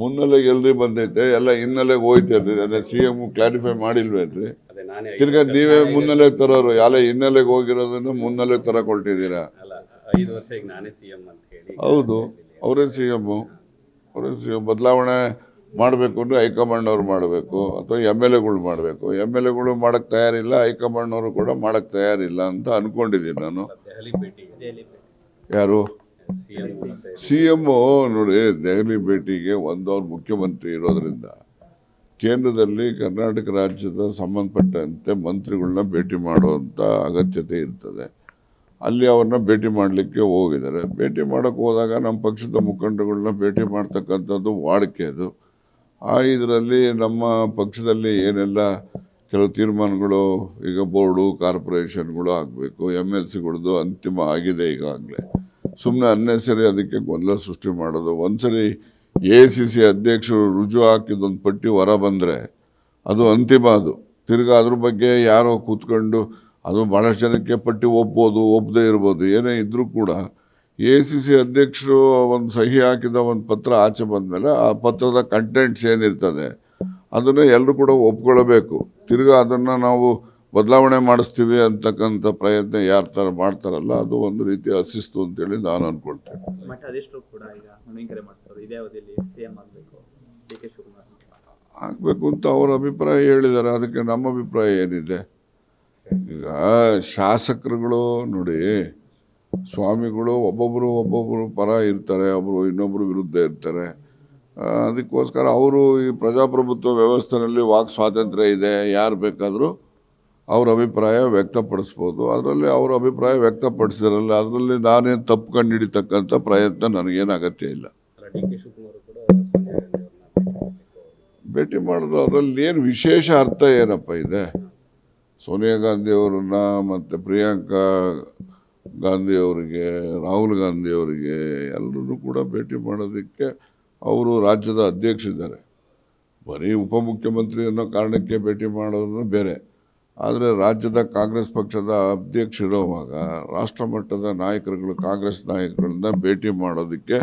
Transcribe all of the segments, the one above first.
ಮುನ್ನೆಲೆಗೆ ಎಲ್ರಿ ಬಂದೈತೆ ಎಲ್ಲ ಹಿನ್ನೆಲೆಗೆ ಹೋಯ್ತೇನ್ರಿ CM ಕ್ಲಾರಿಫೈ ಮಾಡಿಲ್ವೇನ್ರಿ ತಿರ್ಗಾ ನೀವೇ ಮುನ್ನೆಲೆಗೆ ತರೋರು ಎಲ್ಲ ಹಿನ್ನೆಲೆಗೆ ಹೋಗಿರೋದನ್ನ ಮುನ್ನೆಲೆಗೆ ತರಕ್ ಹೊರಟಿದ್ದೀರಾ ಹೌದು ಅವರೇ CM ಬದಲಾವಣೆ ಮಾಡಬೇಕು ಅಂದ್ರೆ ಹೈಕಮಾಂಡ್ ಅವ್ರು ಮಾಡಬೇಕು ಅಥವಾ MLAಗಳು ಮಾಡಬೇಕು MLAಗಳು ಮಾಡಕ್ ತಯಾರಿಲ್ಲ ಹೈಕಮಾಂಡ್ ಅವರು ಕೂಡ ಮಾಡಕ್ ತಯಾರಿಲ್ಲ ಅಂತ ಅನ್ಕೊಂಡಿದ್ದೀನಿ ನಾನು ಯಾರು CM ನೋಡಿ ದೆಹಲಿ ಭೇಟಿಗೆ ಅವ್ರು ಮುಖ್ಯಮಂತ್ರಿ ಇರೋದ್ರಿಂದ ಕೇಂದ್ರದಲ್ಲಿ ಕರ್ನಾಟಕ ರಾಜ್ಯದ ಸಂಬಂಧಪಟ್ಟಂತೆ ಮಂತ್ರಿಗಳನ್ನ ಭೇಟಿ ಮಾಡುವಂತ ಅಗತ್ಯತೆ ಇರ್ತದೆ ಅಲ್ಲಿ ಅವ್ರನ್ನ ಭೇಟಿ ಮಾಡಲಿಕ್ಕೆ ಹೋಗಿದ್ದಾರೆ ಭೇಟಿ ಮಾಡಕ್ಕೆ ಹೋದಾಗ ನಮ್ಮ ಪಕ್ಷದ ಮುಖಂಡರುಗಳನ್ನ ಭೇಟಿ ಮಾಡ್ತಕ್ಕಂಥದ್ದು ವಾಡಿಕೆ ಅದು ಇದರಲ್ಲಿ ನಮ್ಮ ಪಕ್ಷದಲ್ಲಿ ಏನೆಲ್ಲ ಕೆಲವು ತೀರ್ಮಾನಗಳು ಈಗ ಬೋರ್ಡು ಕಾರ್ಪೊರೇಷನ್ಗಳು ಆಗಬೇಕು MLCಗಳದ್ದು ಅಂತಿಮ ಆಗಿದೆ ಈಗಾಗಲೇ ಸುಮ್ಮನೆ ಅನ್ನೆಸರಿ ಅದಕ್ಕೆ ಗೊಂದಲ ಸೃಷ್ಟಿ ಮಾಡೋದು ಒಂದ್ಸರಿ AICC ಅಧ್ಯಕ್ಷರು ರುಜು ಹಾಕಿದೊಂದು ಪಟ್ಟಿ ಹೊರ ಬಂದರೆ ಅದು ಅಂತಿಮ ಅದು ತಿರ್ಗಾ ಅದ್ರ ಬಗ್ಗೆ ಯಾರೋ ಕೂತ್ಕೊಂಡು ಅದು ಭಾಳಷ್ಟು ಜನಕ್ಕೆ ಪಟ್ಟಿ ಒಪ್ಪದೇ ಇರ್ಬೋದು ಏನೇ ಇದ್ರೂ ಕೂಡ AICC ಅಧ್ಯಕ್ಷರು ಒಂದು ಸಹಿ ಹಾಕಿದ ಒಂದು ಪತ್ರ ಆಚೆ ಬಂದಮೇಲೆ ಆ ಪತ್ರದ ಕಂಟೆಂಟ್ಸ್ ಏನಿರ್ತದೆ ಅದನ್ನು ಎಲ್ಲರೂ ಕೂಡ ಒಪ್ಕೊಳ್ಬೇಕು ತಿರ್ಗಾ ಅದನ್ನು ನಾವು ಬದಲಾವಣೆ ಮಾಡಿಸ್ತೀವಿ ಅಂತಕ್ಕಂಥ ಪ್ರಯತ್ನ ಯಾರ ಥರ ಮಾಡ್ತಾರಲ್ಲ ಅದು ಒಂದು ರೀತಿ ಅಶಿಸ್ತು ಅಂತೇಳಿ ನಾನು ಅನ್ಕೊಳ್ತೇನೆ ಆಗಬೇಕು ಅಂತ ಅವ್ರ ಅಭಿಪ್ರಾಯ ಹೇಳಿದ್ದಾರೆ ಅದಕ್ಕೆ ನಮ್ಮ ಅಭಿಪ್ರಾಯ ಏನಿದೆ ಈಗ ಶಾಸಕರುಗಳು ನೋಡಿ ಸ್ವಾಮಿಗಳು ಒಬ್ಬೊಬ್ಬರು ಪರ ಇರ್ತಾರೆ ಒಬ್ಬರು ಇನ್ನೊಬ್ಬರು ವಿರುದ್ಧ ಇರ್ತಾರೆ ಅದಕ್ಕೋಸ್ಕರ ಅವರು ಈ ಪ್ರಜಾಪ್ರಭುತ್ವ ವ್ಯವಸ್ಥೆಯಲ್ಲಿ ವಾಕ್ ಸ್ವಾತಂತ್ರ್ಯ ಇದೆ ಯಾರು ಬೇಕಾದರೂ ಅವ್ರ ಅಭಿಪ್ರಾಯ ವ್ಯಕ್ತಪಡಿಸ್ಬೋದು ಅದರಲ್ಲಿ ಅವ್ರ ಅಭಿಪ್ರಾಯ ವ್ಯಕ್ತಪಡಿಸಿದ್ರಲ್ಲ ಅದರಲ್ಲಿ ನಾನೇನು ತಪ್ಪು ಕಂಡು ಹಿಡಿತಕ್ಕಂಥ ಪ್ರಯತ್ನ ನನಗೇನು ಅಗತ್ಯ ಇಲ್ಲ ಭೇಟಿ ಮಾಡೋದು ಅದರಲ್ಲಿ ಏನು ವಿಶೇಷ ಅರ್ಥ ಏನಪ್ಪ ಇದೆ ಸೋನಿಯಾ ಗಾಂಧಿ ಅವರನ್ನ ಮತ್ತು ಪ್ರಿಯಾಂಕಾ ಗಾಂಧಿ ಅವರಿಗೆ ರಾಹುಲ್ ಗಾಂಧಿ ಅವರಿಗೆ ಎಲ್ಲರೂ ಕೂಡ ಭೇಟಿ ಮಾಡೋದಕ್ಕೆ ಅವರು ರಾಜ್ಯದ ಅಧ್ಯಕ್ಷರಿದ್ದಾರೆ ಬರೀ ಉಪಮುಖ್ಯಮಂತ್ರಿ ಅನ್ನೋ ಕಾರಣಕ್ಕೆ ಭೇಟಿ ಮಾಡೋದು ಬೇರೆ ಆದರೆ ರಾಜ್ಯದ ಕಾಂಗ್ರೆಸ್ ಪಕ್ಷದ ಅಧ್ಯಕ್ಷರಿರುವಾಗ ರಾಷ್ಟ್ರ ಮಟ್ಟದ ನಾಯಕರುಗಳು ಕಾಂಗ್ರೆಸ್ ನಾಯಕರನ್ನ ಭೇಟಿ ಮಾಡೋದಕ್ಕೆ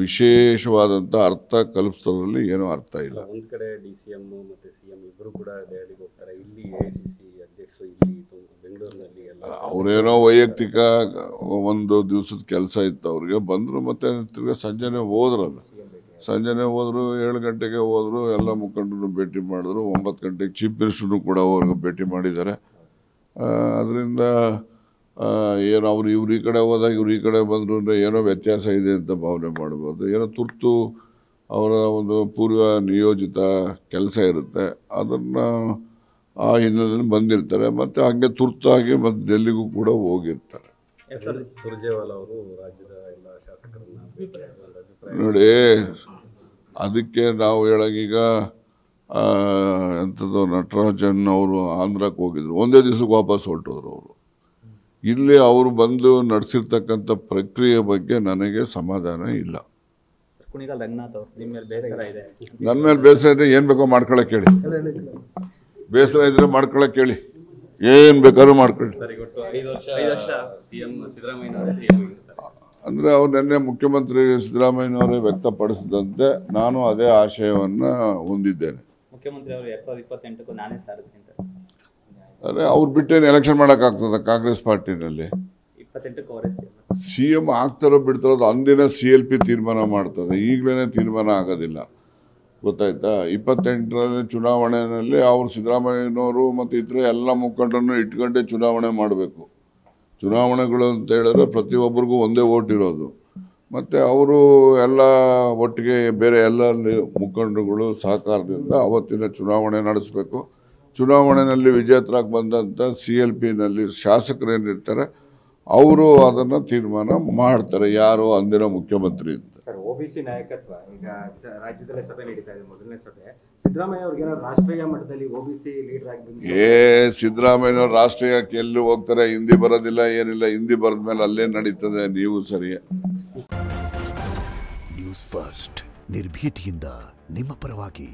ವಿಶೇಷವಾದಂಥ ಅರ್ಥ ಕಲ್ಪಿಸೋದ್ರಲ್ಲಿ ಏನೂ ಅರ್ಥ ಇಲ್ಲ ಒಂದು ಕಡೆ DCM ಮತ್ತು CM ಇಬ್ಬರು ಕೂಡ ದೆಹಲಿಗೆ ಹೋಗ್ತಾರೆ ಇಲ್ಲಿ AICC ಅಧ್ಯಕ್ಷರು ಇಲ್ಲಿ ಬೆಂಗಳೂರಿನಲ್ಲಿ ಅವರೇನೋ ವೈಯಕ್ತಿಕ ಒಂದು ದಿವಸದ ಕೆಲಸ ಇತ್ತು ಅವ್ರಿಗೆ ಬಂದರು ಮತ್ತೆ ತಿರ್ಗಾ ಸಂಜೆನೆ ಹೋದ್ರಲ್ಲ ಸಂಜೆನೆ ಹೋದ್ರು 7 ಗಂಟೆಗೆ ಹೋದ್ರು ಎಲ್ಲ ಮುಖಂಡರು ಭೇಟಿ ಮಾಡಿದ್ರು 9 ಗಂಟೆಗೆ ಚೀಫ್ ಮಿನಿಸ್ಟರ್ನು ಕೂಡ ಅವ್ರಿಗೆ ಭೇಟಿ ಮಾಡಿದ್ದಾರೆ ಅದರಿಂದ ಏನೋ ಅವ್ರು ಇವ್ರು ಈ ಕಡೆ ಹೋದಾಗ ಇವ್ರು ಈ ಕಡೆ ಬಂದರು ಅಂದರೆ ಏನೋ ವ್ಯತ್ಯಾಸ ಇದೆ ಅಂತ ಭಾವನೆ ಮಾಡ್ಬೋದು ಏನೋ ತುರ್ತು ಅವರ ಒಂದು ಪೂರ್ವ ನಿಯೋಜಿತ ಕೆಲಸ ಇರುತ್ತೆ ಅದನ್ನು ಆ ಹಿನ್ನೆಲೆಯಲ್ಲಿ ಬಂದಿರ್ತಾರೆ ಮತ್ತು ಹಾಗೆ ತುರ್ತಾಗಿ ಮತ್ತು ಡೆಲ್ಲಿಗೂ ಕೂಡ ಹೋಗಿರ್ತಾರೆ ಸುರ್ಜೇವಾಲಾ ಅವರು ರಾಜ್ಯದ ಎಲ್ಲ ಶಾಸಕರನ್ನ ನೋಡಿ ಅದಕ್ಕೆ ನಾವು ಹೇಳಾಗೀಗ ಎಂಥದ್ದು ನಟರಾಜನ್ ಅವರು ಆಂಧ್ರಕ್ಕೆ ಹೋಗಿದ್ರು ಒಂದೇ ದಿವಸಕ್ಕೆ ವಾಪಸ್ ಹೊರಟೋದ್ರು ಅವರು ಇಲ್ಲಿ ಅವರು ಬಂದು ನಡೆಸಿರ್ತಕ್ಕಂಥ ಪ್ರಕ್ರಿಯೆ ಬಗ್ಗೆ ನನಗೆ ಸಮಾಧಾನ ಇಲ್ಲ ನನ್ನ ಮೇಲೆ ಬೇಸರ ಇದೆ ಏನು ಬೇಕೋ ಮಾಡ್ಕೊಳಕ್ಕೆ ಹೇಳಿ ಬೇಸರ ಇದ್ರೆ ಮಾಡ್ಕೊಳಕ್ಕೆ ಹೇಳಿ ಏನು ಬೇಕಾದ್ರೂ ಮಾಡ್ಕೊಳ್ಳಿ ಅಂದರೆ ಅವ್ರು ನಿನ್ನೆ ಮುಖ್ಯಮಂತ್ರಿ ಸಿದ್ದರಾಮಯ್ಯನವರೇ ವ್ಯಕ್ತಪಡಿಸಿದಂತೆ ನಾನು ಅದೇ ಆಶಯವನ್ನು ಹೊಂದಿದ್ದೇನೆ ಅದೇ ಅವ್ರು ಬಿಟ್ಟೇನು ಎಲೆಕ್ಷನ್ ಮಾಡೋಕ್ಕಾಗ್ತದೆ ಕಾಂಗ್ರೆಸ್ ಪಾರ್ಟಿನಲ್ಲಿ CM ಆಗ್ತಾರೋ ಬಿಡ್ತಾರೋ ಅದು ಅಂದಿನ CLP ತೀರ್ಮಾನ ಮಾಡ್ತದೆ ಈಗಲೇ ತೀರ್ಮಾನ ಆಗೋದಿಲ್ಲ ಗೊತ್ತಾಯ್ತಾ 28ರಲ್ಲಿ ಚುನಾವಣೆಯಲ್ಲಿ ಅವರು ಸಿದ್ದರಾಮಯ್ಯನವರು ಮತ್ತು ಇತರ ಎಲ್ಲ ಮುಖಂಡರನ್ನು ಇಟ್ಕೊಂಡೇ ಚುನಾವಣೆ ಮಾಡಬೇಕು ಚುನಾವಣೆಗಳು ಅಂತ ಹೇಳಿದ್ರೆ ಪ್ರತಿಯೊಬ್ಬರಿಗೂ ಒಂದೇ ಓಟ್ ಇರೋದು ಮತ್ತು ಅವರು ಎಲ್ಲ ಒಟ್ಟಿಗೆ ಬೇರೆ ಎಲ್ಲ ಮುಖಂಡರುಗಳು ಸಹಕಾರದಿಂದ ಅವತ್ತಿನ ಚುನಾವಣೆ ನಡೆಸಬೇಕು ಚುನಾವಣೆಯಲ್ಲಿ ವಿಜೇತರಾಗಿ ಬಂದಂಥ CLPನಲ್ಲಿ ಶಾಸಕರೇನಿರ್ತಾರೆ ಅವರು ಅದನ್ನು ತೀರ್ಮಾನ ಮಾಡ್ತಾರೆ ಯಾರು ಅಂದಿನ ಮುಖ್ಯಮಂತ್ರಿ ಅಂತ ಸರ್ OBC ನಾಯಕತ್ವ ಈಗ ರಾಜ್ಯದಲ್ಲೇ ಸಭೆ ನಡೀತಾ ಇದೆ ಮೊದಲನೇ ಸಭೆ ಸಿದ್ದರಾಮಯ್ಯ ಅವ್ರಿಗೆ ರಾಷ್ಟ್ರೀಯ ಮಟ್ಟದಲ್ಲಿ OBC ಲೀಡರ್ ಆಗಿ ಸಿದ್ದರಾಮಯ್ಯ ರಾಷ್ಟ್ರೀಯಕ್ಕೆ ಎಲ್ಲಿ ಹೋಗ್ತಾರೆ ಹಿಂದಿ ಬರೋದಿಲ್ಲ ಏನಿಲ್ಲ ಹಿಂದಿ ಬರೆದ ಮೇಲೆ ಅಲ್ಲೇ ನಡೀತದೆ ನೀವು ಸರಿಯೇ ನ್ಯೂಸ್ ಫಸ್ಟ್ ನಿರ್ಭೀತಿಯಿಂದ ನಿಮ್ಮ ಪರವಾಗಿ